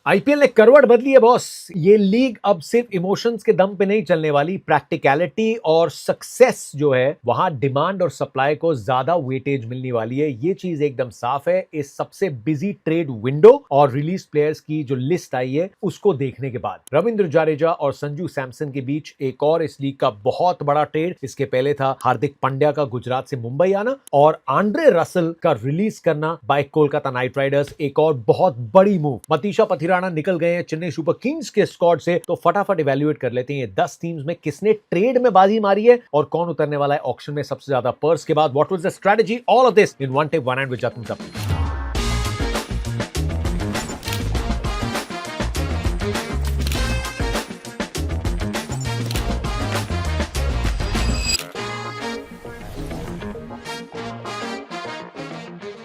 IPL ने करवट बदली है बॉस। ये लीग अब सिर्फ इमोशंस के दम पे नहीं चलने वाली, प्रैक्टिकलिटी और सक्सेस जो है वहां डिमांड और सप्लाई को ज्यादा वेटेज मिलने वाली है। ये चीज एकदम साफ है इस सबसे बिजी ट्रेड विंडो और रिलीज प्लेयर्स की जो लिस्ट आई है उसको देखने के बाद। रविंद्र जडेजा और संजू सैमसन के बीच एक और इस लीग का बहुत बड़ा ट्रेड। इसके पहले था हार्दिक पांड्या का गुजरात से मुंबई आना और आंद्रे रसल का रिलीज करना बाय कोलकाता नाइट राइडर्स, एक और बहुत बड़ी मूव। मतीशा पथिराना निकल गए हैं चेन्नई सुपर किंग्स के स्क्वाड से, तो फटाफट इवैल्यूएट कर लेते हैं ये 10 टीम्स में किसने ट्रेड में बाजी मारी है और कौन उतरने वाला है ऑक्शन में सबसे ज्यादा पर्स के बाद। What was the strategy, all of this in one take one and with Jatin Jappi.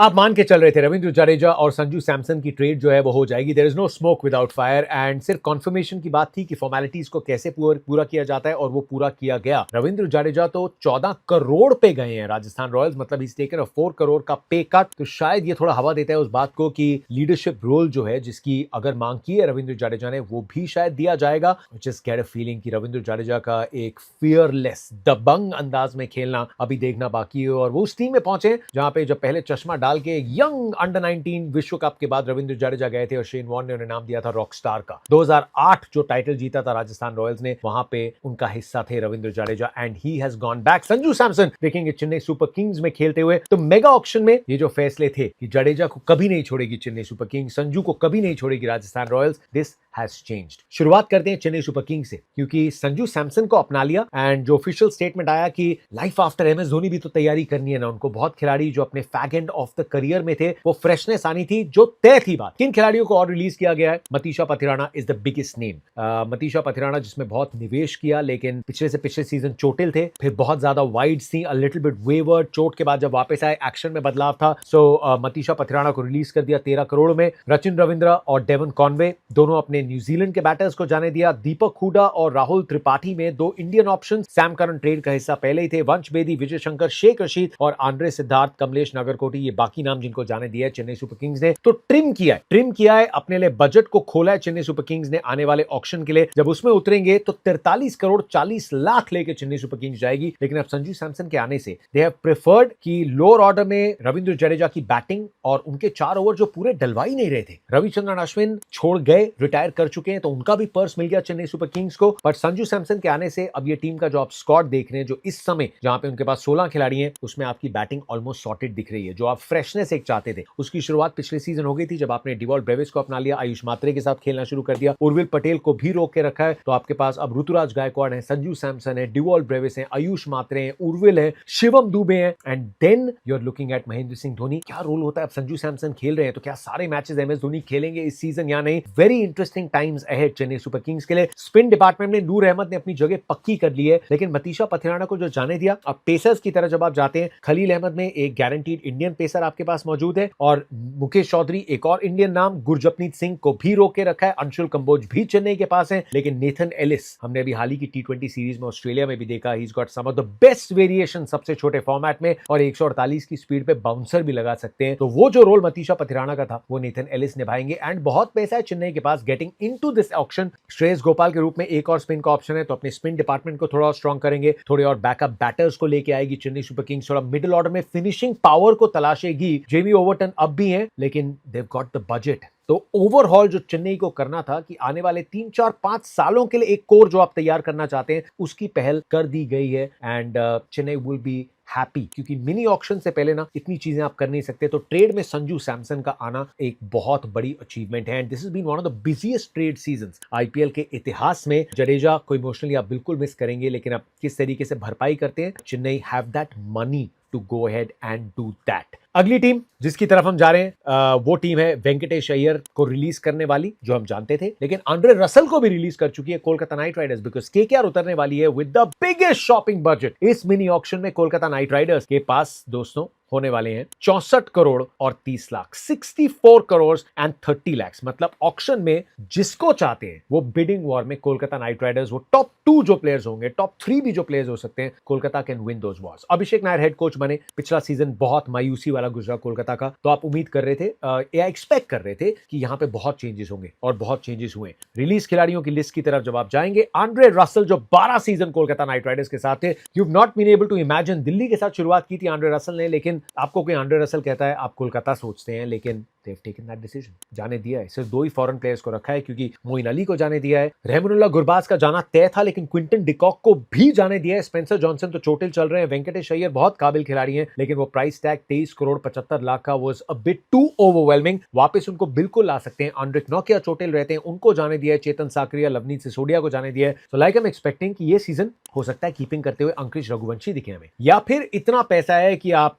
आप मान के चल रहे थे रविंद्र जडेजा और संजू सैमसन की ट्रेड जो है वो हो जाएगी। There is no smoke without fire and सिर्फ कॉन्फर्मेशन की बात थी कि फॉर्मेलिटीज को कैसे पूरा किया जाता है और वो पूरा किया गया। रविंद्र जडेजा तो 14 करोड़ पे गए हैं राजस्थान रॉयल्स, मतलब इस टेकन 4 करोड़ का पे कट। तो शायद ये थोड़ा हवा देता है उस बात को कि लीडरशिप रोल जो है जिसकी अगर मांग की है रविंद्र जडेजा ने वो भी शायद दिया जाएगा। जस्ट गेट अ फीलिंग कि रविंद्र जडेजा का एक फियरलेस दबंग अंदाज में खेलना अभी देखना बाकी है और वो उस टीम में पहुंचे जहां पे जब पहले चश्मा डाल के यंग अंडर 19 विश्व कप के बाद रविंद्र जडेजा गए थे और शेन वॉर्न ने उन्हें नाम दिया था रॉकस्टार का। 2008 जो टाइटल जीता था राजस्थान रॉयल्स ने, वहां पे उनका हिस्सा थे Ravindra Jadeja and he has gone back. Sanju Samson देखेंगे चेन्नई सुपर किंग्स में खेलते हुए। तो मेगा ऑक्शन में ये जो फैसले थे कि जडेजा को कभी नहीं छोड़ेगी चेन्नई सुपर किंग्स, संजू को कभी नहीं छोड़ेगी Rajasthan Royals, this has changed. शुरुआत करते हैं चेन्नई सुपर किंग्स से क्योंकि संजू सैमसन को अपना लिया एंड जो ऑफिशियल स्टेटमेंट आया कि लाइफ आफ्टर एमएस धोनी भी तो तैयारी करनी है ना उनको। बहुत खिलाड़ी जो अपने fag end of the career में थे वो फ्रेशनेस आनी थी जो तय थी बात। किन खिलाड़ियों को और रिलीज किया गया है? Matheesha Pathirana is the biggest name. Matheesha Pathirana जिसमें बहुत निवेश किया लेकिन पिछले से पिछले सीजन चोटिल थे, फिर बहुत ज्यादा वाइड सी, अ लिटिल बिट वेवर्ड, चोट के बाद जब वापस आए एक्शन में बदलाव था। सो मतीशा पथिराना को रिलीज कर दिया 13 करोड़ में। रचिन रविंद्रा और डेवन कॉनवे दोनों अपने न्यूजीलैंड के बैटर्स को जाने दिया। दीपक हुडा और राहुल त्रिपाठी में 2 Indian option. Sam Curran trade का हिस्सा पहले ही थे। वंश बेदी, विजय शंकर, शेख रशीद और आंद्रे सिद्धार्थ, कमलेश नागरकोटी, ये बाकी नाम जिनको जाने दिया है चेन्नई सुपर किंग्स ने। तो ट्रिम किया है अपने लिए, बजट को खोला है चेन्नई सुपर किंग्स ने आने वाले ऑक्शन के लिए। जब उसमें उतरेंगे तो 43 करोड़ 40 लाख लेके चेन्नई सुपर किंग्स जाएगी। लेकिन अब संजू सैमसन के आने से दे हैव प्रेफर्ड कि लोअर ऑर्डर में रविंद्र जडेजा की बैटिंग और उनके 4 ओवर जो पूरे डलवा ही नहीं रहे थे। रविचंद्रन अश्विन छोड़ गए, रिटायर कर चुके हैं, तो उनका भी पर्स मिल गया चेन्नई सुपर किंग्स को। पर संजू सैमसन के आने से अब ये टीम का जो आप स्क्वाड देख रहे हैं, जो इस समय जहां पे उनके पास 16 खिलाड़ी हैं, उसमें आपकी बैटिंग ऑलमोस्ट सॉर्टेड दिख रही है। जो आप फ्रेशनेस एक चाहते थे उसकी शुरुआत पिछले सीजन हो गई थी जब आपने डिवॉल्ट ब्रेविस को अपना लिया, आयुष मात्रे के साथ खेलना शुरू कर दिया, उर्विल पटेल को भी रोक के रखा है। तो आपके पास अब ऋतुराज गायकवाड़ है, संजू सैमसन है, डिवॉल्ट ब्रेविस है, आयुष मात्रे हैं, उर्विल है, शिवम दुबे हैं and then you are looking at Mahendra Singh Dhoni. क्या रोल होता है? अब संजू सैमसन खेल रहे हैं तो क्या सारे मैचेस एमएस धोनी खेलेंगे इस सीजन या नहीं? Very interesting times ahead Chennai super Kings के लिए। स्पिन डिपार्टमेंट में नूर अहमद ने अपनी जगह पक्की कर ली है, लेकिन मतीशा पथिराना को जो जाने दिया। अब पेसर्स की तरह जब आप जाते हैं, खलील अहमद में एक गारंटीड इंडियन पेसर आपके पास मौजूद है और मुकेश चौधरी एक और इंडियन नाम, गुरजपनीत सिंह को भी रोक के रखा है, अंशुल कंबोज भी चेन्नई के पास है। लेकिन नेथन एलिस हमने अभी हाल ही की T20 सीरीज में ऑस्ट्रेलिया में भी देखा, he is got some of the best variation सबसे छोटे फॉर्मेट में और 148 की स्पीड पे बाउंसर भी लगा सकते हैं। तो वो जो रोल मतीशा पथिराना का था वो नेथन एलिस निभाएंगे एंड बहुत पैसा है चेन्नई के पास getting into this auction. Shreyas Gopal के रूप में एक और स्पिन का ऑप्शन है, तो अपने स्पिन डिपार्टमेंट को थोड़ा और स्ट्रॉन्ग करेंगे, थोड़े और बैकअप बैटर्स को लेके आएगी चेन्नई सुपर किंग्स, थोड़ा मिडिल ऑर्डर में फिनिशिंग पावर को तलाशेगी। जेमी ओवरटन अब भी है लेकिन देव गॉट द बजट। तो ओवरऑल जो चेन्नई को करना था कि आने वाले 3, 4, 5 सालों के लिए एक कोर जो आप तैयार करना चाहते हैं उसकी पहल कर दी गई है and Chennai will be happy क्योंकि मिनी ऑक्शन से पहले ना इतनी चीजें आप कर नहीं सकते। तो ट्रेड में संजू सैमसन का आना एक बहुत बड़ी अचीवमेंट है and this is been one of the busiest trade seasons IPL के इतिहास में। जडेजा को इमोशनली आप बिल्कुल मिस करेंगे, लेकिन आप किस तरीके से भरपाई करते हैं, Chennai have that money to go ahead and do that. अगली टीम जिसकी तरफ हम जा रहे हैं वो टीम है वेंकटेश अय्यर को रिलीज करने वाली, जो हम जानते थे, लेकिन आंद्रे रसल को भी रिलीज कर चुकी है Kolkata knight Riders because KKR उतरने वाली है with the biggest shopping budget इस मिनी ऑक्शन में। कोलकाता नाइट राइडर्स के पास दोस्तों होने वाले हैं 64 करोड़ और 30 लाख, 64 करोड़ एंड 30 लाख। मतलब ऑक्शन में जिसको चाहते हैं वो बिडिंग वॉर में कोलकाता नाइट राइडर्स, वो टॉप 2 जो प्लेयर्स होंगे, टॉप 3 भी जो प्लेयर्स हो सकते हैं, Kolkata can win those Wars. Abhishek Nair head coach बने, पिछला सीजन बहुत मायूसी वाला गुजरा कोलकाता का, तो आप उम्मीद कर रहे थे या एक्सपेक्ट कर रहे थे कि यहां पे बहुत चेंजेस होंगे और बहुत चेंजेस हुए। रिलीज खिलाड़ियों की लिस्ट की तरफ जब आप जाएंगे, आंद्रे रसल जो 12 सीजन कोलकाता नाइट राइडर्स के साथ थे, you have not been able to imagine. Delhi के साथ शुरुआत की थी आंद्रे रसल ने, लेकिन आपको कोई आंद्रे रसल कहता है आप कोलकाता सोचते हैं, लेकिन they've taken that decision, जाने दिया है। सिर्फ 2 ही फॉरेन प्लेयर्स को रखा है, क्योंकि मोइन अली को जाने दिया है, रहमानुल्लाह गुरबाज का जाना तय था, लेकिन क्विंटन डिकॉक को भी जाने दिया है। स्पेंसर जॉनसन तो चोटिल चल रहे हैं, वेंकटेश अय्यर बहुत काबिल खिलाड़ी हैं, लेकिन वो प्राइस टैग 23 करोड़ 75 लाख का was a bit too overwhelming. वापस उनको बिल्कुल ला सकते हैं, आंड्रिक नोकिया चोटिल रहते हैं, उनको जाने दिया है, चेतन साकरिया, लवनीत सिसोदिया को जाने दिया है। So like I am expecting कि ये सीजन हो सकता है कीपिंग करते हुए अंकुश रघुवंशी दिखे हमें, या फिर इतना पैसा है कि आप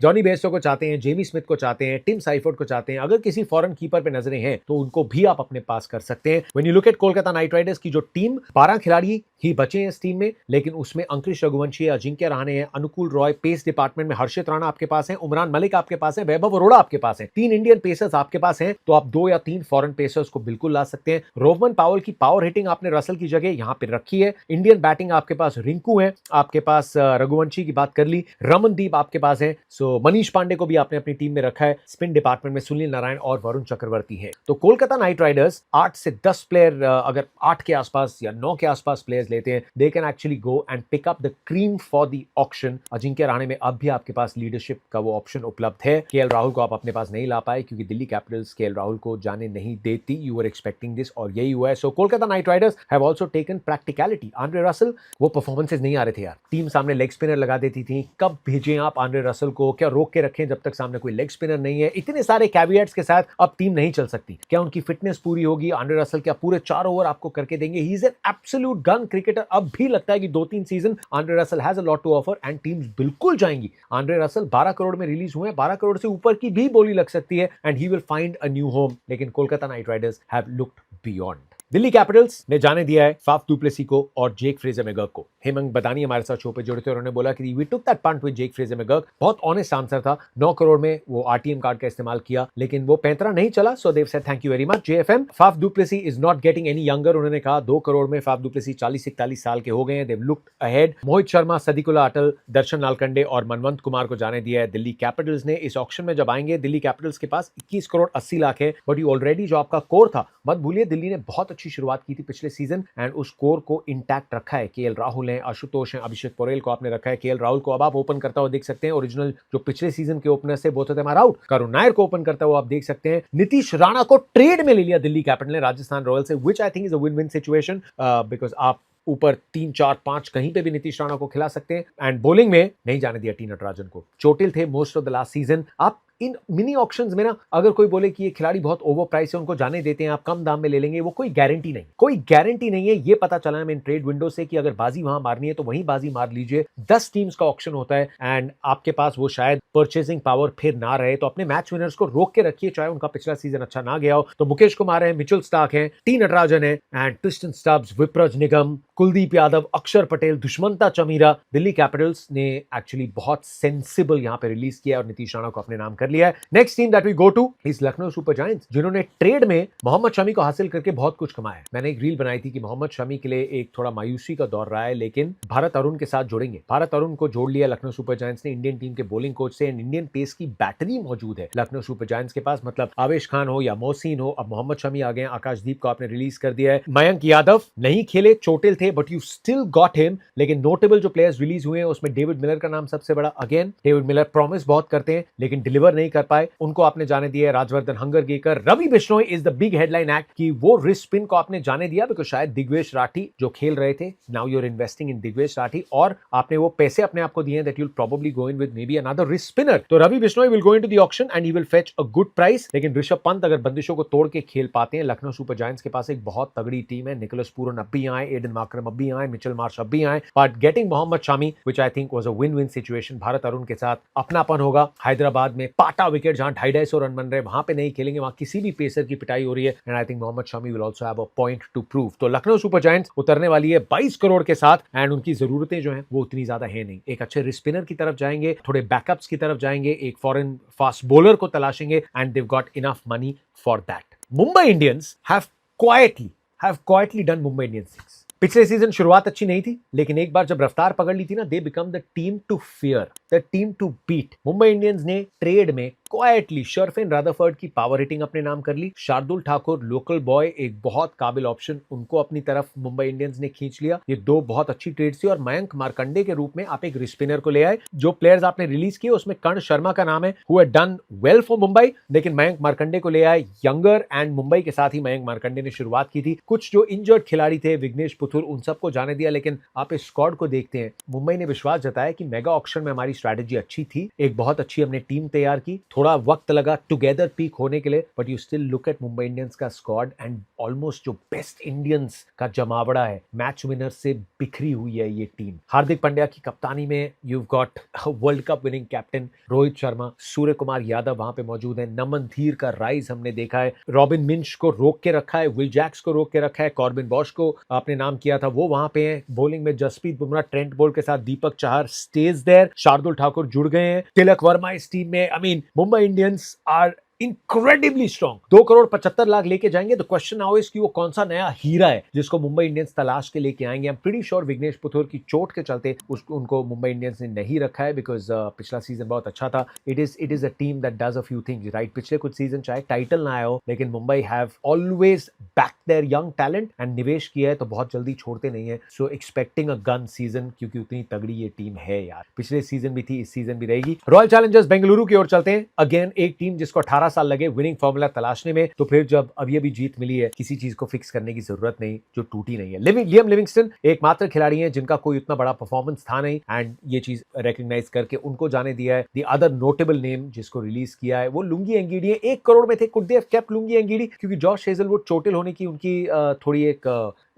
जॉनी बेस्टो को चाहते हैं, जेमी स्मिथ को चाहते हैं, टिम साइफर्ड को चाहते हैं, अगर किसी फॉरेन कीपर पे नजरें हैं तो उनको भी आप अपने पास कर सकते हैं। When you look at Kolkata knight Riders की जो टीम, 12 खिलाड़ी ही बचे हैं इस टीम में, लेकिन उसमें अंकुश रघुवंशी, अजिंक्य रहाणे हैं, अनुकूल रॉय, पेस डिपार्टमेंट में हर्षित राणा आपके पास है, उमरान मलिक आपके पास है, वैभव अरोड़ा आपके पास है, 3 इंडियन पेसर्स आपके पास हैं, तो आप 2 या 3 फॉरेन पेसर्स को बिल्कुल ला सकते हैं। रोवमन पावल की पावर हिटिंग आपने रसल की जगह यहां पे रखी है, इंडियन बैटिंग आपके पास रिंकू है, आपके पास रघुवंशी की बात कर ली, रमनदीप आपके पास है, सो मनीष पांडे को भी आपने अपनी टीम में रखा है, स्पिन डिपार्टमेंट में सुनील नारायण और वरुण चक्रवर्ती है। तो कोलकाता नाइट राइडर्स 8 से 10 प्लेयर, अगर 8 के आसपास या 9 के आसपास प्लेयर्स लेते हैं, they can actually go and pick up the cream for the auction. Ajinkya Rahane में अब भी आपके पास लीडरशिप का वो ऑप्शन उपलब्ध है। केएल राहुल को आप अपने पास नहीं ला पाए, क्योंकि दिल्ली कैपिटल्स केएल राहुल को जाने नहीं देती, यू आर एक्सपेक्टिंग दिस, और यही हुआ है। So Kolkata knight riders have also taken practicality. Andre Russell, वो परफॉर्मेंसेस नहीं आ रहे थे यार, टीम सामने लेग स्पिनर लगा देती थी, कब भेजें आप आंद्रे रसल को, क्या रोक के रखें जब तक सामने कोई लेग स्पिनर नहीं है, इतने सारे कैविएट्स के साथ अब टीम नहीं चल सकती। क्या उनकी फिटनेस पूरी होगी? आंद्रे रसल क्या पूरे 4 ओवर आपको करके देंगे? He is an absolute gun cricketer. अब भी लगता है कि 2-3 season Andre Russell has a lot to offer and teams बिल्कुल जाएंगी। आंद्रे रसल 12 करोड़ में रिलीज हुए हैं, 12 करोड़ से ऊपर की भी बोली लग सकती है, and he will find a new home. लेकिन Kolkata knight riders have looked beyond. Delhi capitals ने जाने दिया है फाफ डुप्लेसी को और जेक फ्रेजर मैकगर्क को। हेमंत बदानी हमारे साथ शो पे जुड़े थे, उन्होंने बोला कि we took that punt with Jake Fraser McGurk. बहुत ऑनेस्ट आंसर था, 9 करोड़ में वो आरटीएम कार्ड का इस्तेमाल किया, लेकिन वो 15 नहीं चला, so they said thank you very much JFM. Faf du Plessis is not getting any younger. उन्होंने कहा 2 करोड़ में फाफ डुप्लेसी 40-41 साल के हो गए हैं, देव लुक्ड अहेड। मोहित शर्मा, सदीकुल्ला अटल, दर्शन नालकंडे और मनवंत कुमार को जाने दिया है दिल्ली कैपिटल्स ने। इस ऑक्शन में जब आएंगे, दिल्ली कैपिटल्स के पास 21 करोड़ 80 लाख है, बट ये ऑलरेडी जो आपका कोर था, मत भूलिए दिल्ली ने बहुत अच्छी शुरुआत की थी पिछले सीजन, एंड उस कोर को इंटैक्ट रखा है। केएल राहुल हैं, आशुतोष हैं, अभिषेक पोरेल को आपने रखा है। केएल राहुल को अब आप ओपन करता हुआ देख सकते हैं, ओरिजिनल जो पिछले सीजन के ओपनर से both of them are out. Karun Nair को ओपन करता हुआ आप देख सकते हैं। नीतीश राणा को ट्रेड में ले लिया दिल्ली कैपिटल ने राजस्थान रॉयल्स से, which I think is a win win situation, because आप ऊपर 3, 4, 5 कहीं पे भी नीतीश राणा को खिला सकते हैं। एंड बॉलिंग में नहीं जाने दिया टी नटराजन को, चोटिल थे most of the last season. आप इन मिनी ऑक्शंस में ना, अगर कोई बोले कि ये खिलाड़ी बहुत ओवर प्राइस है, उनको जाने देते हैं, आप कम दाम में ले लेंगे, वो कोई गारंटी नहीं, कोई गारंटी नहीं है। ये पता चला है इन ट्रेड विंडो से कि अगर बाजी वहां मारनी है तो वहीं बाजी मार लीजिए। 10 टीम्स का ऑक्शन होता है, एंड आपके पास वो शायद परचेसिंग पावर फिर ना रहे, तो अपने मैच विनर्स को रोक के रखिए, चाहे उनका पिछला सीजन अच्छा ना गया हो। तो मुकेश कुमार है, मिचेल स्टार्क है, टी नटराजन है, एंड ट्रिस्टन स्टब्स, विप्रज निगम, कुलदीप यादव, अक्षर पटेल, दुष्मंता चमीरा। दिल्ली कैपिटल्स ने एक्चुअली बहुत सेंसिबल यहां पे रिलीज किया और नीतीश राणा को अपने नाम कर लिया है। Next team that we go to is Lucknow super giants, जिन्होंने ट्रेड में मोहम्मद शमी को हासिल करके बहुत कुछ कमाया है। मैंने एक रील बनाई थी कि मोहम्मद शमी के लिए एक थोड़ा मायूसी का दौर रहा है, लेकिन भारत अरुण के साथ जुड़ेंगे। भारत अरुण को जोड़ लिया लखनऊ सुपर जायंट्स ने इंडियन टीम के बॉलिंग कोच से, एंड इंडियन पेस की बैटरी मौजूद है लखनऊ सुपर जायंट्स के पास। मतलब आवेश खान हो या मोहसिन हो, अब मोहम्मद शमी आ गए, आकाशदीप को आपने रिलीज कर दिया है। मयंक यादव नहीं खेले, चोटिल थे, but you still got him. लेकिन नोटेबल जो प्लेयर्स रिलीज हुए हैं उसमें डेविड मिलर का नाम सबसे बड़ा। अगेन डेविड मिलर प्रॉमिस बहुत करते हैं लेकिन डिलीवर नहीं कर पाए, उनको आपने जाने दिया। Rajvardhan Hangargekar, Ravi Bishnoi is the big headline act कि वो रिस्ट स्पिन को आपने जाने दिया, बिकॉज शायद दिग्वेश राठी जो खेल रहे थे, now you are investing in Digvesh Rathi, और आपने वो पैसे अपने आप को दिए that you will probably go in with maybe another wrist spinner. तो Ravi Bishnoi will go into the auction and he will fetch a good price. लेकिन ऋषभ पंत अगर बंदिशों को तोड़ के खेल पाते हैं, लखनऊ सुपर जायंट्स के पास एक बहुत तगड़ी टीम है। निकोलस पूरन अब भी आए, एडन मार्करम अकरम अब भी आए, मिचेल मार्श अब भी आए, but getting Mohammed Shami which I think was a win win situation. Bharat Arun के साथ अपनापन होगा। हैदराबाद में पाटा विकेट जहां 250 रन बन रहे वहां पे नहीं खेलेंगे, वहां किसी भी पेसर की पिटाई हो रही है and I think Mohammed Shami will also have a point to prove. तो लखनऊ सुपर जायंट्स उतरने वाली है 22 करोड़ के साथ एंड उनकी जरूरतें जो हैं वो उतनी ज्यादा है नहीं। एक अच्छे स्पिनर की तरफ जाएंगे, थोड़े बैकअप्स की तरफ जाएंगे, एक फॉरेन फास्ट बॉलर को तलाशेंगे and they got enough money for that. Mumbai Indians have quietly done Mumbai Indians things. पिछले सीजन शुरुआत अच्छी नहीं थी, लेकिन एक बार जब रफ्तार पकड़ ली थी ना, they become the team to fear, the team to beat. Mumbai Indians ने ट्रेड में क्वाइटली शर्फिन रदरफोर्ड की पावर हिटिंग अपने नाम कर ली। शार्दुल ठाकुर लोकल बॉय, एक बहुत काबिल ऑप्शन, उनको अपनी तरफ मुंबई इंडियंस ने खींच लिया। ये दो बहुत अच्छी ट्रेड्स थी और मयंक मार्कंडे के रूप में आप एक स्पिनर को ले आए। जो प्लेयर्स आपने रिलीज किए उसमें कर्ण शर्मा का नाम है, who had done well for Mumbai, लेकिन मयंक मार्कंडे को ले आए, यंगर एंड मुंबई के साथ ही मयंक मार्कंडे ने शुरुआत की थी। कुछ जो इंजर्ड खिलाड़ी थे, विघ्नेश पुथुर, उन सबको जाने दिया, लेकिन आप इस स्क्वाड को देखते हैं, मुंबई ने विश्वास जताया कि मेगा ऑक्शन में हमारी स्ट्रैटेजी अच्छी थी, एक बहुत अच्छी हमने टीम तैयार की, थोड़ा वक्त लगा टुगेदर पीक होने के लिए, but you still look at Mumbai Indians का स्क्वाड एंड ऑलमोस्ट जो बेस्ट इंडियंस का जमावड़ा है, मैच विनर से बिखरी हुई है ये टीम। हार्दिक पांड्या की कप्तानी में you got world cup winning captain Rohit Sharma, Suryakumar Yadav वहां पे मौजूद है, नमन धीर का राइज हमने देखा है, रॉबिन मिंच को रोक के रखा है, विल जैक्स को रोक के रखा है, कॉर्बिन बॉश को आपने नाम किया था वो वहां पे है, बॉलिंग में जसप्रीत बुमराह, ट्रेंट बोल्ट के साथ दीपक चाहर स्टेज देयर, शार्दुल ठाकुर जुड़ गए हैं, तिलक वर्मा इस टीम में। I mean Mumbai Indians are incredibly strong। 2 crore 75 lakh लेके जाएंगे। तो क्वेश्चन नाउ इज कि वो कौन सा नया हीरा है जिसको मुंबई इंडियंस तलाश के लेके आएंगे। I am pretty sure Vignesh Puthur की चोट के चलते उनको मुंबई इंडियंस ने नहीं रखा है, बिकॉज पिछला सीजन बहुत अच्छा था। It is a team that does a few things right. पिछले कुछ सीजन चाहे टाइटल ना आया हो, लेकिन Mumbai have always back there young talent and निवेश किया है तो बहुत जल्दी छोड़ते नहीं है। सो एक्सपेक्टिंग अ गन सीजन, क्योंकि उतनी तगड़ी ये टीम है यार। पिछले सीजन भी थी, इस सीजन भी रहेगी। रॉयल चैलेंजर्स बेंगलुरु की ओर चलते हैं। अगेन एक टीम जिसको 18 साल लगे विनिंग फॉर्मूला तलाशने में, तो फिर जब अभी अभी जीत मिली है, किसी चीज को फिक्स करने की जरूरत नहीं जो टूटी नहीं है। लियम लिविंगस्टन एकमात्र खिलाड़ी हैं जिनका कोई उतना बड़ा परफॉर्मेंस था नहीं एंड ये चीज रिकॉग्नाइज करके उनको जाने दिया है। द अदर नोटेबल नेम जिसको रिलीज किया है वो लुंगी एंगीडी है। 1 करोड़ में थे, could they have kept Lungi Ngidi, क्योंकि जॉश हेजलवुड चोटिल होने की उनकी थोड़ी एक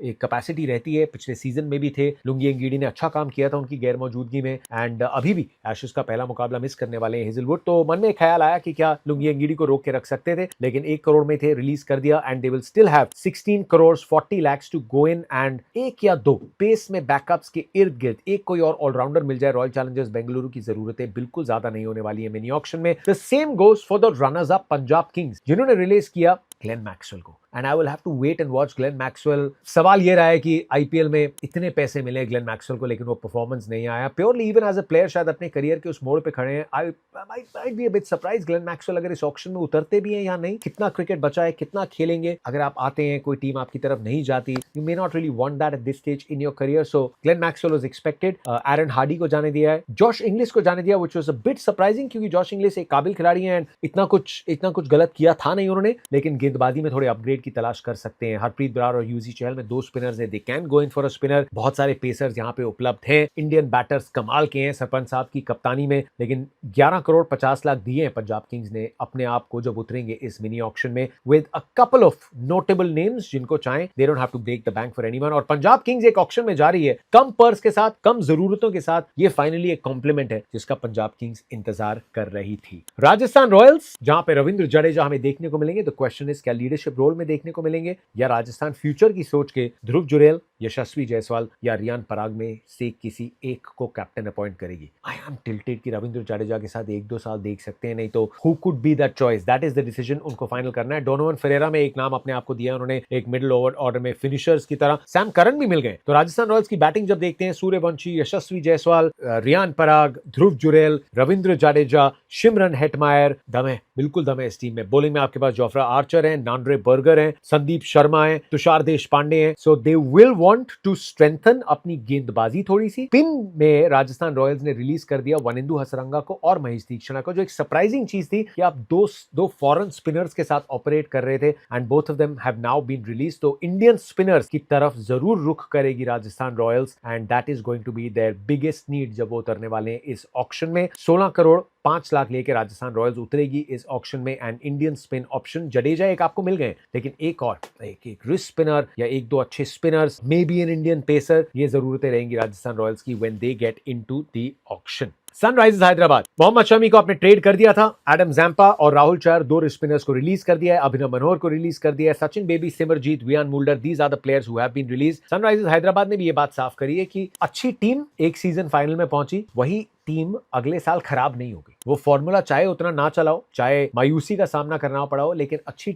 कैपेसिटी रहती है। पिछले सीजन में भी थे, लुंगी एंगीडी ने अच्छा काम किया था उनकी गैर मौजूदगी में एंड अभी भी एशेज का पहला मुकाबला मिस करने वाले हैं हेजलवुड। तो मन में ख्याल आया कि क्या लुंगी एंगीडी को रोक के रख सकते थे, लेकिन 1 करोड़ में थे, रिलीज कर दिया and they will still have 16 crore 40 lakh to go in and एक या दो पेस में बैकअप्स के इर्द गिर्द एक कोई और ऑलराउंडर मिल जाए। रॉयल चैलेंजर्स बेंगलुरु की जरूरतें बिल्कुल ज्यादा नहीं होने वाली है मिनी ऑक्शन में। The same goes for the runners up Punjab kings, जिन्होंने रिलीज किया ग्लेन मैक्सवेल को and I will have to wait and watch Glenn Maxwell. सवाल ये रहा है कि आईपीएल में इतने पैसे मिले ग्लेन मैक्सवेल को, लेकिन वो परफॉर्मेंस नहीं आया। Purely even as a player शायद अपने करियर के उस मोड़ पे खड़े हैं। I might be a bit surprise Glenn Maxwell अगर इस ऑक्शन में उतरते भी हैं या नहीं। कितना क्रिकेट बचा है, कितना खेलेंगे, अगर आप आते हैं कोई टीम आपकी तरफ नहीं जाती, you may not really want that at this stage in your career. So Glenn Maxwell was expected. Eran Hardy को जाने दिया है, जॉश इंग्लिश को जाने दिया, which was a bit surprising, क्योंकि जॉश इंग्लिश एक काबिल खिलाड़ी है एंड इतना कुछ गलत किया था नहीं उन्होंने, लेकिन गेंदबाजी में थोड़े अपग्रेड की तलाश कर सकते हैं। हरप्रीत बरार और यूजी चहल में 2 स्पिनर्स हैं, they can go in for a spinner. बहुत सारे पेसर्स यहाँ पे उपलब्ध हैं। इंडियन बैटर्स कमाल के हैं सरपंच साहब की कप्तानी में, लेकिन 11 करोड़ 50 लाख दिए हैं पंजाब किंग्स ने अपने आप को जब उतरेंगे इस मिनी ऑक्शन में with a couple of notable names जिनको चाहें, they don't have to break the bank for anyone. और पंजाब किंग्स एक ऑक्शन में जा रही है कम पर्स के साथ, कम जरूरतों के साथ। ये फाइनली एक कॉम्प्लीमेंट है जिसका पंजाब किंग्स इंतजार कर रही थी। राजस्थान रॉयल्स, जहां पे रविंद्र जडेजा हमें देखने को मिलेंगे। द क्वेश्चन इज क्या लीडरशिप रोल में देखने को मिलेंगे या राजस्थान फ्यूचर की सोच के ध्रुव जुरेल, यशस्वी जायसवाल या रियान पराग में से किसी एक को कैप्टन अपॉइंट करेगी। आई एम टिल्टेड कि रविंद्र जडेजा के साथ 1-2 साल देख सकते हैं, नहीं तो who could be that choice, that is the decision उनको फाइनल करना है। डोनोवन फेरेरा में एक नाम अपने आप को दिया उन्होंने, एक मिडिल ओवर ऑर्डर में फिनिशर्स की तरह सैम करन भी मिल गए। तो राजस्थान रॉयल्स की बैटिंग जब देखते हैं, सूर्यवंशी, यशस्वी जायसवाल, रियान पराग, ध्रुव जुरेल, रविंद्र जडेजा, शिमरन हेटमायर, दम है, बिल्कुल दम है इस टीम में। बॉलिंग में आपके पास जोफ्रा आर्चर हैं, नांड्रे बर्गर हैं, संदीप शर्मा हैं, तुषार देश पांडे हैं। So they will want to strengthen अपनी गेंदबाजी थोड़ी सी। पिन में राजस्थान रॉयल्स ने रिलीज कर दिया वनिंदु हसरंगा को और महेश तीक्षणा को, जो एक सरप्राइजिंग चीज थी कि आप दो फॉरेन स्पिनर्स के साथ ऑपरेट कर रहे थे and both of them have now been release. तो इंडियन स्पिनर्स की तरफ जरूर रुख करेगी Rajasthan royals and that is going to be their biggest need जब वो उतरने वाले हैं इस ऑक्शन में। 16 करोड़ 5 लाख लेके राजस्थान रॉयल्स उतरेगी इस ऑक्शन में and Indian spin option Jadeja एक आपको मिल गए, लेकिन एक और एक रिस्ट स्पिनर या 1-2 अच्छे spinners may maybe an Indian pacer, ये जरूरतें रहेंगी राजस्थान रॉयल्स की when they get into the auction. Sunrisers Hyderabad, Mohammed Shami को आपने ट्रेड कर दिया था, एडम जैम्पा और राहुल चहर, दो स्पिनर्स को रिलीज कर दिया है, अभिनव मनोहर को रिलीज कर दिया है, Sachin Baby, Simarjeet, Wiaan Mulder, these are the players who have been release. Sunrisers Hyderabad ने भी ये बात साफ करी है कि अच्छी टीम एक सीजन फाइनल में पहुंची, वही टीम अगले साल खराब नहीं होगी। वो फॉर्मूला चाहे उतना ना चलाओ, चाहे मायूसी का सामना करना पड़ा हो, लेकिन अच्छी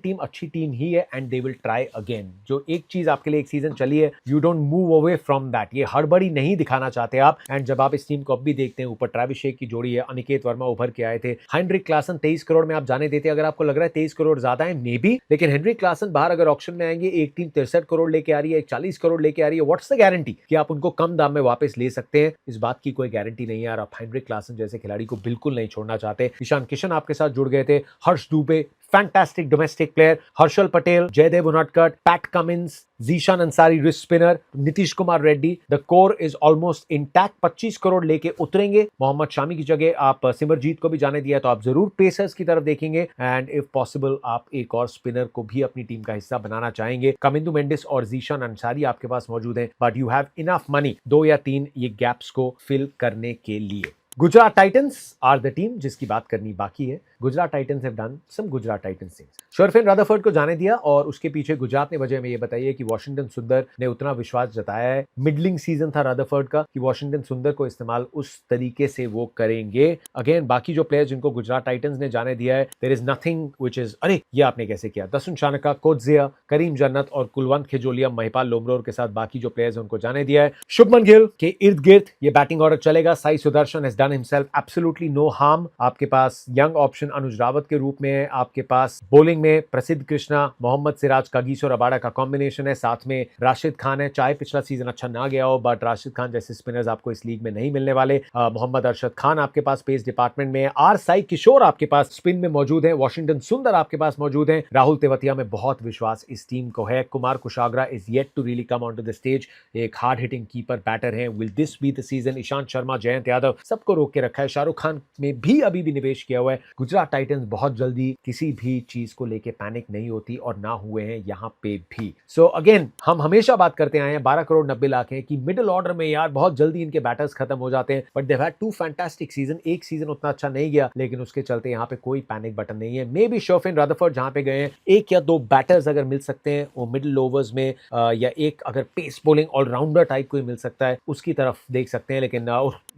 टीम ही है and they will try again. जो एक चीज आपके लिए एक सीजन चली है, you don't move away from that. ये हड़बड़ी नहीं दिखाना चाहते आप। एंड जब आप इस टीम को अब भी देखते हैं, ऊपर ट्रेविस शेख की जोड़ी है, अनिकेत वर्मा उभर के आए थे, हेनरिक क्लासन 23 करोड़ में आप जाने देते। अगर आपको लग रहा है 23 करोड़ ज्यादा है, मे बी, लेकिन हेनरिक क्लासन बाहर अगर ऑक्शन में आएंगे, एक टीम 63 करोड़ लेके आ रही है, एक 40 करोड़ लेके आ रही है, व्हाट्स द गारंटी कि आप उनको कम दाम में वापस ले सकते हैं? इस बात की कोई गारंटी नहीं है यार। आप हेनरिक क्लासन जैसे खिलाड़ी को बिल्कुल नहीं छोड़ना चाहते। ईशान किशन आपके साथ जुड़ गए थे, Harsh Dubey fantastic domestic player, Harshal Patel, Jaydev Unadkat, Pat Cummins, Zeeshan Ansari wrist spinner, Nitish Kumar Reddy, the core is almost intact. 25 crore लेके उतरेंगे। मोहम्मद शामी की जगह आप सिमरजीत को भी जाने दिया, तो आप जरूर पेसर्स की तरफ देखेंगे एंड इफ पॉसिबल आप एक और स्पिनर को भी अपनी टीम का हिस्सा बनाना चाहेंगे। कमिंदु मेंडिस और जीशान अंसारी आपके पास मौजूद हैं, but you have enough money 2 या 3 ये गैप्स को फिल करने के लिए। Gujarat titans are the team जिसकी बात करनी बाकी है। Gujarat titans have done some Gujarat titans things. Sherfane Rutherford को जाने दिया और उसके पीछे गुजरात ने वजह में ये बताई है कि वॉशिंगटन सुंदर ने उतना विश्वास जताया है। मिडलिंग सीजन था रदरफोर्ड का कि वॉशिंगटन सुंदर को इस्तेमाल उस तरीके से वो करेंगे। अगेन बाकी जो प्लेयर्स जिनको गुजरात टाइटंस ने जाने दिया है, there is nothing which is अरे ये आपने कैसे किया। दसुन शानका, कोटजिया, करीम जन्नत और कुलवंत खिजोलिया, महिपाल लोमरोर के साथ बाकी जो प्लेयर्स उनको जाने दिया है। शुभमन गिल के इर्द गिर्द ये बैटिंग ऑर्डर चलेगा। Sai Sudharsan has done himself absolutely no harm. आपके पास यंग ऑप्शन अनुज रावत के रूप में है। आपके पास बॉलिंग में प्रसिद्ध कृष्णा, मोहम्मद सिराज, कागिसो रबाडा का कॉम्बिनेशन है। साथ में राशिद खान है। चाहे पिछला सीजन अच्छा ना गया हो, बट राशिद खान जैसे स्पिनर्स आपको इस लीग में नहीं मिलने वाले। मोहम्मद अरशद खान आपके पास पेस डिपार्टमेंट में है। आर साई किशोर आपके पास स्पिन में मौजूद है। वॉशिंगटन सुंदर आपके पास मौजूद है। राहुल तेवतिया में बहुत विश्वास इस टीम को है। Kumar Kushagra is yet to really come on to the stage. एक हार्ड हिटिंग कीपर बैटर है। Will this be the season? Ishant Sharma, Jayant Yadav सबको रोक के रखा है। शाहरुख खान में भी अभी भी निवेश किया हुआ है। गुजरात टाइटंस बहुत जल्दी किसी भी चीज को लेके पैनिक नहीं होती और ना हुए हैं यहां पे भी। सो अगेन हम हमेशा बात करते आए हैं 12 करोड़ 90 लाख है कि मिडिल ऑर्डर में यार बहुत जल्दी इनके बैटर्स खत्म हो जाते हैं, but they've had 2 fantastic season. एक सीजन उतना अच्छा नहीं गया, लेकिन उसके चलते यहाँ पे कोई पैनिक बटन नहीं है। मे बी शर्फिन रदरफोर्ड जहां पे गए हैं, 1 या 2 बैटर्स अगर मिल सकते हैं वो मिडिल ओवर्स में, या एक अगर पेस बॉलिंग ऑलराउंडर टाइप कोई मिल सकता है उसकी तरफ देख सकते हैं। लेकिन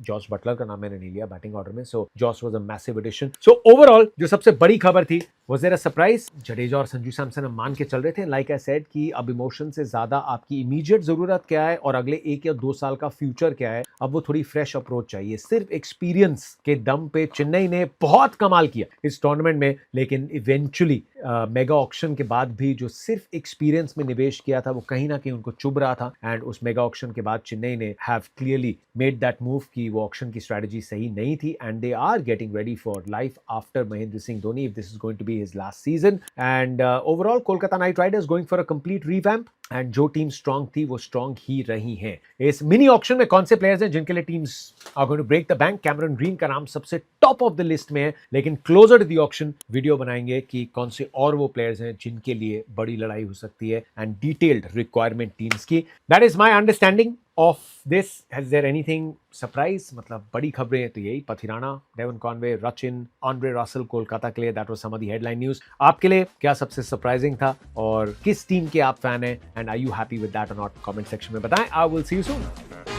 जॉस बटलर का नाम मैंने नहीं लिया बैटिंग ऑर्डर में, so Jos was a massive addition. So overall जो सबसे बड़ी खबर थी was there a surprise? Jadeja और संजू सैमसन हम मान के चल रहे थे, लाइक आई सेड, कि अब इमोशन से ज्यादा आपकी इमीडिएट जरूरत क्या है और अगले 1 या 2 साल का फ्यूचर क्या है। अब वो थोड़ी फ्रेश अप्रोच चाहिए। सिर्फ एक्सपीरियंस के दम पे चेन्नई ने बहुत कमाल किया इस टूर्नामेंट में, लेकिन इवेंचुअली मेगा ऑक्शन के बाद भी जो सिर्फ एक्सपीरियंस में निवेश किया था वो कहीं ना कहीं उनको चुभ रहा था। एंड उस मेगा ऑक्शन के बाद चेन्नई ने have clearly made that move कि वो ऑक्शन की स्ट्रेटजी सही नहीं थी and they are getting ready for life after Mahendra Singh Dhoni if this is going to be his last season. And overall Kolkata Knight Riders going for a complete revamp. And जो team strong थी वो strong ही रही हैं। इस mini auction में कौन से players हैं जिनके लिए teams are going to break the bank? Cameron Green का नाम सबसे टॉप ऑफ द लिस्ट में है, लेकिन closer to the auction video बनाएंगे कि कौन से और वो प्लेयर्स हैं जिनके लिए बड़ी लड़ाई हो सकती है एंड डिटेल्ड रिक्वायरमेंट टीम्स की। That is my understanding of this. Has there anything surprise? मतलब बड़ी खबरें तो यही, Pathirana, Devon Conway, Rachin, Andre Russell Kolkata के लिए, that was some of the headline news. आपके लिए क्या सबसे सरप्राइजिंग था और किस टीम के आप फैन हैं and are you happy with that और नॉट? कमेंट सेक्शन में बताएं। I will see you soon.